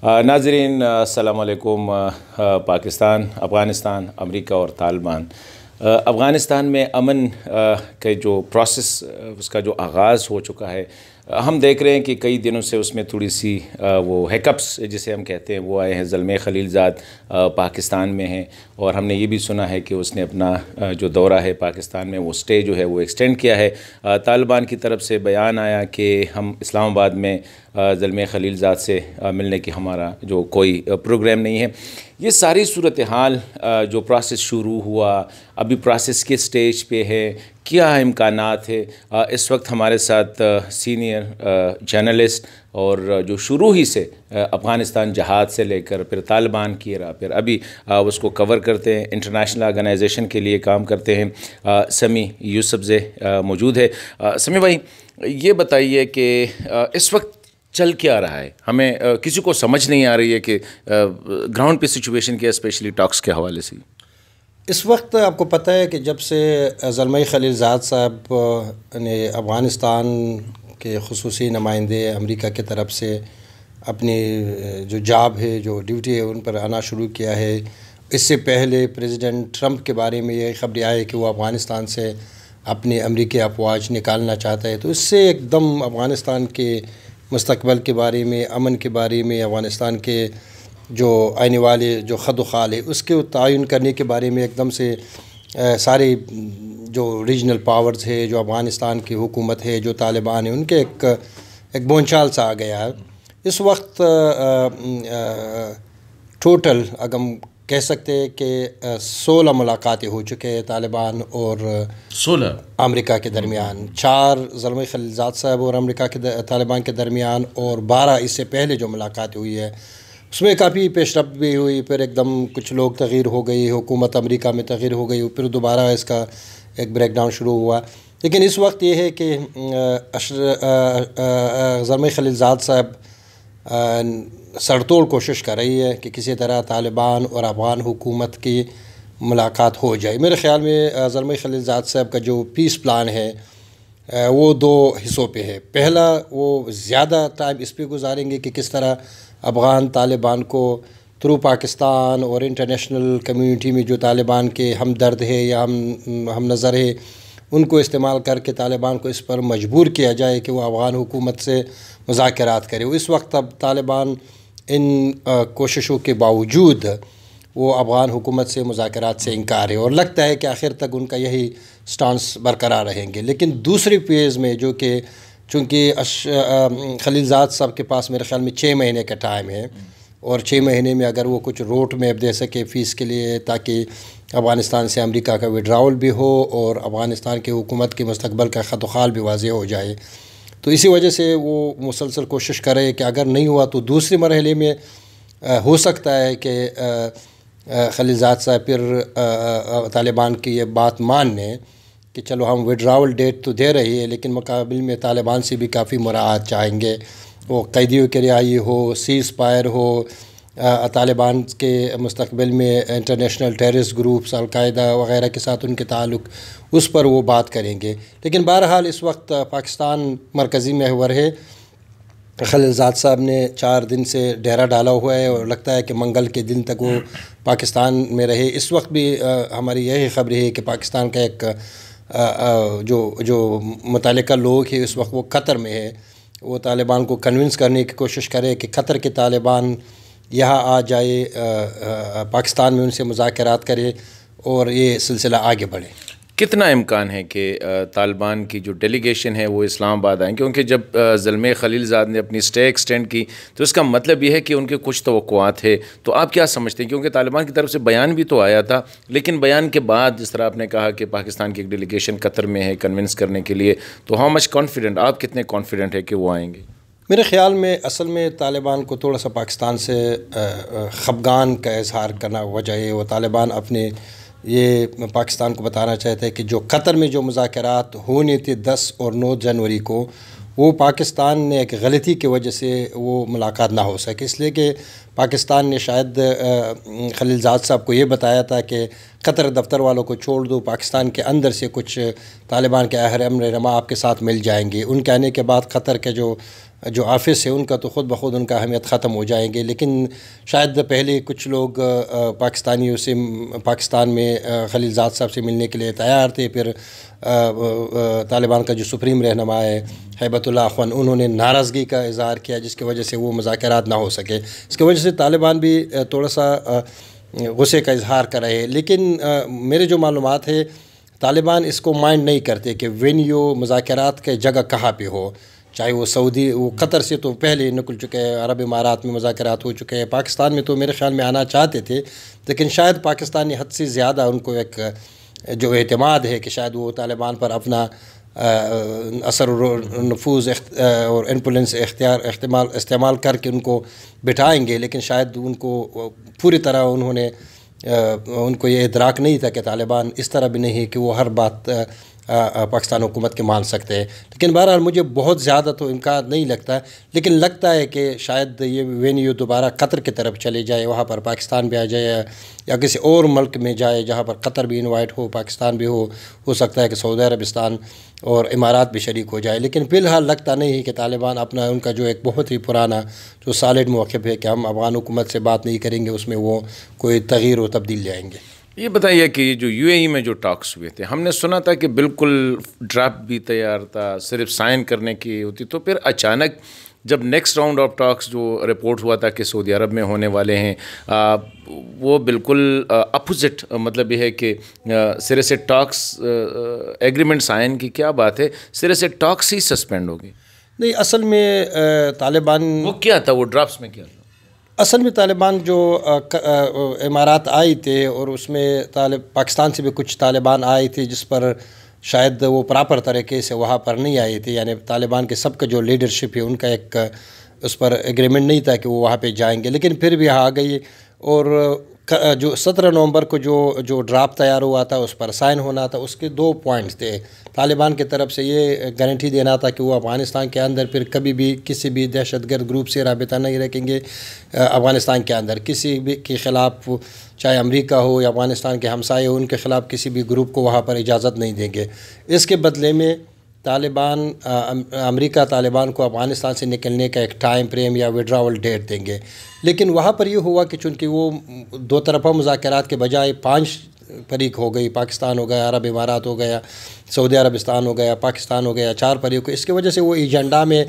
ناظرین السلام علیکم۔ پاکستان، افغانستان، امریکہ اور طالبان۔ افغانستان میں امن کے جو پروسیس اس کا جو آغاز ہو چکا ہے، ہم دیکھ رہے ہیں کہ کئی دنوں سے اس میں تھوڑی سی وہ ہیکپس جسے ہم کہتے ہیں وہ آئے ہیں۔ زلمے خلیل زاد پاکستان میں ہیں اور ہم نے یہ بھی سنا ہے کہ اس نے اپنا جو دورہ ہے پاکستان میں وہ اسٹے جو ہے وہ ایکسٹینڈ کیا ہے۔ طالبان کی طرف سے بیان آیا کہ ہم اسلام آباد میں زلمے خلیل زاد سے ملنے کی ہمارا جو کوئی پروگرام نہیں ہے۔ یہ ساری صورتحال جو پروسیس شروع ہوا، ابھی پروسیس کے سٹیج پہ ہے، کیا امکانات ہے؟ اس وقت ہمارے ساتھ سینئر جرنلسٹ اور جو شروع ہی سے افغانستان جہاد سے لے کر پھر طالبان کی راہ پھر ابھی اس کو کور کرتے ہیں، انٹرنیشنل آرگنائزیشن کے لیے کام کرتے ہیں، سمیع یوسفزئی موجود ہے۔ سمیع بھائی، یہ بتائیے کہ اس وقت چل کیا رہا ہے؟ ہمیں کسی کو سمجھ نہیں آ رہی ہے کہ گراؤنڈ پہ سچویشن کیا، اسپیشلی ٹاکس کے حوالے سے۔ اس وقت آپ کو پتہ ہے کہ جب سے زلمے خلیل زاد صاحب نے افغانستان کے خصوصی نمائندے امریکہ کی طرف سے اپنی جو جاب ہے، جو ڈیوٹی ہے، ان پر آنا شروع کیا ہے، اس سے پہلے پریزیڈنٹ ٹرمپ کے بارے میں یہ خبریں آئی کہ وہ افغانستان سے اپنے امریکی افواج نکالنا چاہتا ہے، تو اس سے ایک دم افغانستان کے مستقبل کے بارے میں، امن کے بارے میں، افغانستان کے جو آنے والے جو خد و خال ہے اس کے تعین کرنے کے بارے میں ایک دم سے سارے جو ریجنل پاورز ہے، جو افغانستان کی حکومت ہے، جو طالبان ہیں، ان کے ایک بونچال سا آ گیا ہے۔ اس وقت ٹوٹل اگر ہم کہہ سکتے ہیں کہ 16 ملاقاتیں ہو چکے ہیں طالبان اور 16 امریکہ کے درمیان، 4 زلمے خلیل زاد صاحب اور امریکہ کے طالبان کے درمیان، اور 12 اس سے پہلے جو ملاقات ہوئی ہے اس میں کافی پیش رفت بھی ہوئی۔ پھر ایک دم کچھ لوگ تغیر ہو گئی، حکومت امریکہ میں تغیر ہو گئی، پھر دوبارہ اس کا ایک بریک ڈاؤن شروع ہوا۔ لیکن اس وقت یہ ہے کہ زلمے خلیل زاد صاحب سر توڑ کوشش کر رہی ہے کہ کسی طرح طالبان اور افغان حکومت کی ملاقات ہو جائے۔ میرے خیال میں زلمے خلیل زاد صاحب کا جو پیس پلان ہے وہ 2 حصوں پہ ہے۔ پہلا، وہ زیادہ ٹائم اس پہ گزاریں گے کہ کس طرح افغان طالبان کو تھرو پاکستان اور انٹرنیشنل کمیونٹی میں جو طالبان کے ہمدرد ہے یا ہم نظر ہے، ان کو استعمال کر کے طالبان کو اس پر مجبور کیا جائے کہ وہ افغان حکومت سے مذاکرات کرے۔ اس وقت اب طالبان ان کوششوں کے باوجود وہ افغان حکومت سے مذاکرات سے انکار ہے، اور لگتا ہے کہ آخر تک ان کا یہی سٹانس برقرار رہیں گے۔ لیکن دوسری فیز میں جو کہ چونکہ خلیل زاد صاحب کے پاس میرے خیال میں 6 مہینے کا ٹائم ہے، اور 6 مہینے میں اگر وہ کچھ روٹ میپ دے سکے فیس کے لیے تاکہ افغانستان سے امریکہ کا وڈراول بھی ہو اور افغانستان کی حکومت کے مستقبل کا خط و خال بھی واضح ہو جائے، تو اسی وجہ سے وہ مسلسل کوشش کرے کہ اگر نہیں ہوا تو دوسرے مرحلے میں ہو سکتا ہے کہ خلیل زاد صاحب پھر طالبان کی یہ بات مان لیں کہ چلو ہم وڈراول ڈیٹ تو دے رہی ہے، لیکن مقابل میں طالبان سے بھی کافی مراعات چاہیں گے، وہ قیدیوں کی رہائی ہو، سیز فائر ہو، طالبان کے مستقبل میں انٹرنیشنل ٹیررسٹ گروپس القاعدہ وغیرہ کے ساتھ ان کے تعلق، اس پر وہ بات کریں گے۔ لیکن بہرحال اس وقت پاکستان مرکزی محور ہے۔ خلیل زاد صاحب نے 4 دن سے ڈیرا ڈالا ہوا ہے اور لگتا ہے کہ منگل کے دن تک وہ پاکستان میں رہے۔ اس وقت بھی ہماری یہی خبر ہے کہ پاکستان کا ایک جو متعلقہ لوگ ہیں اس وقت وہ قطر میں ہے، وہ طالبان کو کنونس کرنے کی کوشش کرے کہ قطر کے طالبان یہاں آ جائے، پاکستان میں ان سے مذاکرات کرے اور یہ سلسلہ آگے بڑھے۔ کتنا امکان ہے کہ طالبان کی جو ڈیلیگیشن ہے وہ اسلام آباد آئیں؟ کیونکہ جب زلمے خلیل زاد نے اپنی اسٹے ایکسٹینڈ کی تو اس کا مطلب یہ ہے کہ ان کے کچھ توقعات ہے، تو آپ کیا سمجھتے ہیں؟ کیونکہ طالبان کی طرف سے بیان بھی تو آیا تھا، لیکن بیان کے بعد جس طرح آپ نے کہا کہ پاکستان کی ایک ڈیلیگیشن قطر میں ہے کنونس کرنے کے لیے، تو ہاؤ مچ کانفیڈنٹ، آپ کتنے کانفیڈنٹ ہے کہ وہ آئیں گے؟ میرے خیال میں اصل میں طالبان کو تھوڑا سا پاکستان سے خفگان کا اظہار کرنا وجہ ہے۔ وہ طالبان اپنے یہ پاکستان کو بتانا چاہتے ہیں کہ جو قطر میں جو مذاکرات ہونے تھے 10 اور 9 جنوری کو، وہ پاکستان نے ایک غلطی کی وجہ سے وہ ملاقات نہ ہو سکے، اس لیے کہ پاکستان نے شاید خلیل زاد صاحب کو یہ بتایا تھا کہ قطر دفتر والوں کو چھوڑ دو، پاکستان کے اندر سے کچھ طالبان کے اہم رہنما آپ کے ساتھ مل جائیں گے۔ ان کے آنے کے بعد قطر کے جو جو آفس ہے ان کا تو خود بخود ان کا اہمیت ختم ہو جائیں گے. لیکن شاید پہلے کچھ لوگ پاکستانیوں سے پاکستان میں خلیل زاد صاحب سے ملنے کے لیے تیار تھے. پھر طالبان کا جو سپریم رہنما ہے ہیبت اللہ اخون, انہوں نے ناراضگی کا اظہار کیا جس کی وجہ سے وہ مذاکرات نہ ہو سکے. اس کی وجہ سے طالبان بھی تھوڑا سا غصے کا اظہار کر رہے ہیں. لیکن میرے جو معلومات ہے طالبان اس کو مائنڈ نہیں کرتے کہ وینیو مذاکرات کے جگہ کہاں پہ ہو, چاہے وہ سعودی, وہ قطر سے تو پہلے نکل چکے ہیں, عرب امارات میں مذاکرات ہو چکے ہیں, پاکستان میں تو میرے خیال میں آنا چاہتے تھے, لیکن شاید پاکستانی حد سے زیادہ ان کو ایک جو اعتماد ہے کہ شاید وہ طالبان پر اپنا اثر و نفوذ اور انفلوئنس استعمال کر کے ان کو بٹھائیں گے. لیکن شاید ان کو پوری طرح ان کو یہ ادراک نہیں تھا کہ طالبان اس طرح بھی نہیں ہے کہ وہ ہر بات پاکستان حکومت کے مان سکتے ہیں. لیکن بہرحال مجھے بہت زیادہ تو امکان نہیں لگتا, لیکن لگتا ہے کہ شاید یہ وینیو دوبارہ قطر کی طرف چلے جائے, وہاں پر پاکستان بھی آ جائے یا کسی اور ملک میں جائے جہاں پر قطر بھی انوائٹ ہو, پاکستان بھی ہو سکتا ہے کہ سعودی عربستان اور امارات بھی شریک ہو جائے. لیکن فی الحال لگتا نہیں ہے کہ طالبان اپنا ان کا جو ایک بہت ہی پرانا جو سالڈ موقف ہے کہ ہم افغان حکومت سے بات نہیں کریں گے, اس میں وہ کوئی تغیر و تبدیل لائیں گے. یہ بتائیے کہ جو یو اے ای میں جو ٹاکس ہوئے تھے, ہم نے سنا تھا کہ بالکل ڈرافٹ بھی تیار تھا, صرف سائن کرنے کی ہوتی, تو پھر اچانک جب نیکسٹ راؤنڈ آف ٹاکس جو رپورٹ ہوا تھا کہ سعودی عرب میں ہونے والے ہیں, وہ بالکل اپوزٹ, مطلب یہ ہے کہ سرے سے ٹاکس ایگریمنٹ سائن کی کیا بات ہے, سرے سے ٹاکس ہی سسپینڈ ہو گئی. نہیں, اصل میں طالبان وہ کیا تھا, وہ ڈرافٹس میں کیا تھا؟ اصل میں طالبان جو امارات آئی تھے اور اس میں پاکستان سے بھی کچھ طالبان آئے تھے جس پر شاید وہ پراپر طریقے سے وہاں پر نہیں آئے تھے, یعنی طالبان کے سب کا جو لیڈرشپ ہے ان کا ایک اس پر ایگریمنٹ نہیں تھا کہ وہ وہاں پہ جائیں گے. لیکن پھر بھی آ گئی, اور جو 17 نومبر کو جو ڈرافٹ تیار ہوا تھا اس پر سائن ہونا تھا. اس کے 2 پوائنٹس تھے. طالبان کی طرف سے یہ گارنٹی دینا تھا کہ وہ افغانستان کے اندر پھر کبھی بھی کسی بھی دہشت گرد گروپ سے رابطہ نہیں رکھیں گے, افغانستان کے اندر کسی بھی کے خلاف, چاہے امریکہ ہو یا افغانستان کے ہمسائے ہو, ان کے خلاف کسی بھی گروپ کو وہاں پر اجازت نہیں دیں گے. اس کے بدلے میں امریکہ طالبان کو افغانستان سے نکلنے کا ایک ٹائم فریم یا وڈراول ڈیٹ دیں گے. لیکن وہاں پر یہ ہوا کہ چونکہ وہ 2 طرفہ مذاکرات کے بجائے 5 فریق ہو گئی, پاکستان ہو گیا, عرب امارات ہو گیا, سعودی عربستان ہو گیا, پاکستان ہو گیا, 4 فریق. اس کی وجہ سے وہ ایجنڈا میں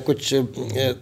کچھ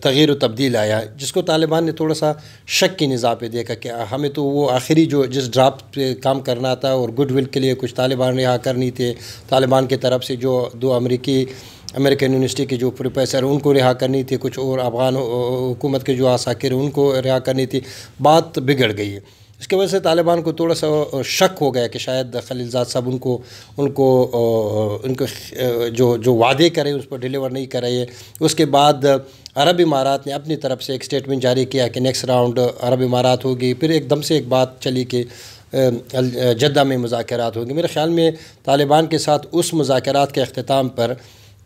تغیر و تبدیل آیا, جس کو طالبان نے تھوڑا سا شک کی نظام پہ دیکھا کہ ہمیں تو وہ آخری جس ڈرافٹ پہ کام کرنا تھا اور گڈ ول کے لیے کچھ طالبان رہا کرنی تھے, طالبان کی طرف سے جو 2 امریکن یونیورسٹی کے جو پروفیسر ان کو رہا کرنی تھی, کچھ اور افغان حکومت کے جو عساکر ان کو رہا کرنی تھی, بات بگڑ گئی ہے. اس کی وجہ سے طالبان کو تھوڑا سا شک ہو گیا کہ شاید خلیل زاد صاحب ان کو جو وعدے کرے اس پر ڈیلیور نہیں کر رہے. اس کے بعد عرب امارات نے اپنی طرف سے ایک سٹیٹمنٹ جاری کیا کہ نیکسٹ راؤنڈ عرب امارات ہوگی. پھر ایک دم سے ایک بات چلی کہ جدہ میں مذاکرات ہوگی. میرے خیال میں طالبان کے ساتھ اس مذاکرات کے اختتام پر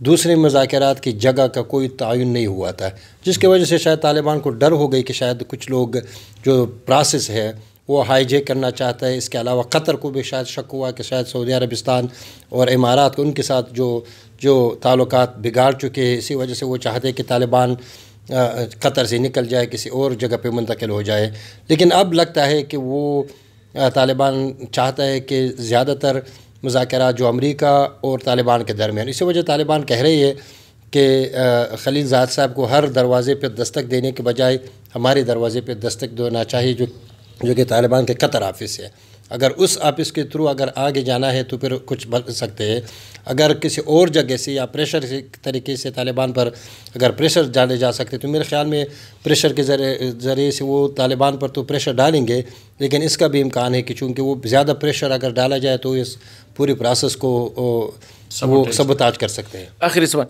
دوسرے مذاکرات کی جگہ کا کوئی تعین نہیں ہوا تھا, جس کی وجہ سے شاید طالبان کو ڈر ہو گئی کہ شاید کچھ لوگ جو پروسیس ہے وہ ہائی جیک کرنا چاہتا ہے. اس کے علاوہ قطر کو بھی شاید شک ہوا کہ شاید سعودی عربستان اور امارات کو ان کے ساتھ جو تعلقات بگاڑ چکے ہیں, اسی وجہ سے وہ چاہتے ہیں کہ طالبان قطر سے نکل جائے, کسی اور جگہ پہ منتقل ہو جائے. لیکن اب لگتا ہے کہ وہ طالبان چاہتا ہے کہ زیادہ تر مذاکرات جو امریکہ اور طالبان کے درمیان, اسی وجہ طالبان کہہ رہی ہے کہ خلیل زاد صاحب کو ہر دروازے پہ دستک دینے کے بجائے ہمارے دروازے پہ دستک دینا چاہیے, جو کہ طالبان کے قطر آفس ہے. اگر اس آفس کے تھرو اگر آگے جانا ہے تو پھر کچھ بن سکتے ہیں. اگر کسی اور جگہ سے یا پریشر کے طریقے سے طالبان پر اگر پریشر ڈالے جا سکتے تو میرے خیال میں پریشر کے ذریعے سے وہ طالبان پر تو پریشر ڈالیں گے, لیکن اس کا بھی امکان ہے کہ چونکہ وہ زیادہ پریشر اگر ڈالا جائے تو اس پوری پروسیس کو وہ سبوتاج کر سکتے ہیں. آخری سوال,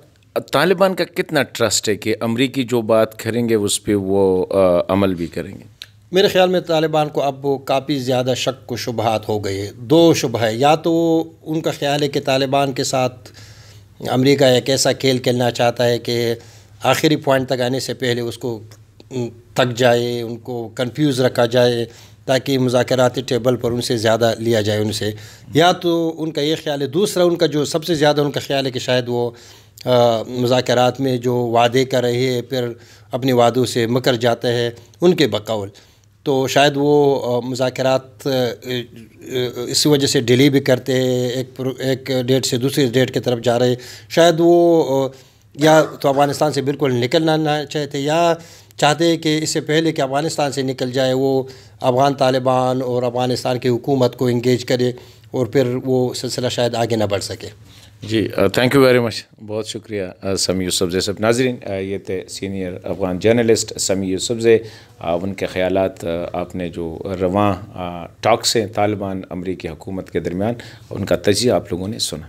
طالبان کا کتنا ٹرسٹ ہے کہ امریکی جو بات کریں گے اس پہ وہ عمل بھی کریں گے؟ میرے خیال میں طالبان کو اب کافی زیادہ شک و شبہات ہو گئی ہے. 2 شبہ ہے, یا تو ان کا خیال ہے کہ طالبان کے ساتھ امریکہ ایک ایسا کھیل کھیلنا چاہتا ہے کہ آخری پوائنٹ تک آنے سے پہلے اس کو تک جائے, ان کو کنفیوز رکھا جائے تاکہ مذاکراتی ٹیبل پر ان سے زیادہ لیا جائے ان سے. یا تو ان کا یہ خیال ہے. دوسرا ان کا جو سب سے زیادہ ان کا خیال ہے کہ شاید وہ مذاکرات میں جو وعدے کر رہے ہیں پھر اپنے وعدوں سے مکر جاتے ہیں ان کے بقول، تو شاید وہ مذاکرات اس وجہ سے ڈیلے بھی کرتے ہیں، ایک ڈیٹ سے دوسری ڈیٹ کی طرف جا رہے، شاید وہ یا تو افغانستان سے بالکل نکلنا نہ چاہتے، یا چاہتے ہیں کہ اس سے پہلے کہ افغانستان سے نکل جائے وہ افغان طالبان اور افغانستان کی حکومت کو انگیج کرے اور پھر وہ سلسلہ شاید آگے نہ بڑھ سکے۔ جی تھینک یو ویری مچ، بہت شکریہ سمیع یوسفزئی صاحب۔ ناظرین، یہ تھے سینئر افغان جرنلسٹ سمیع یوسفزئی، ان کے خیالات آپ نے جو رواں ٹاکس ہیں طالبان امریکی حکومت کے درمیان، ان کا تجزیہ آپ لوگوں نے سنا۔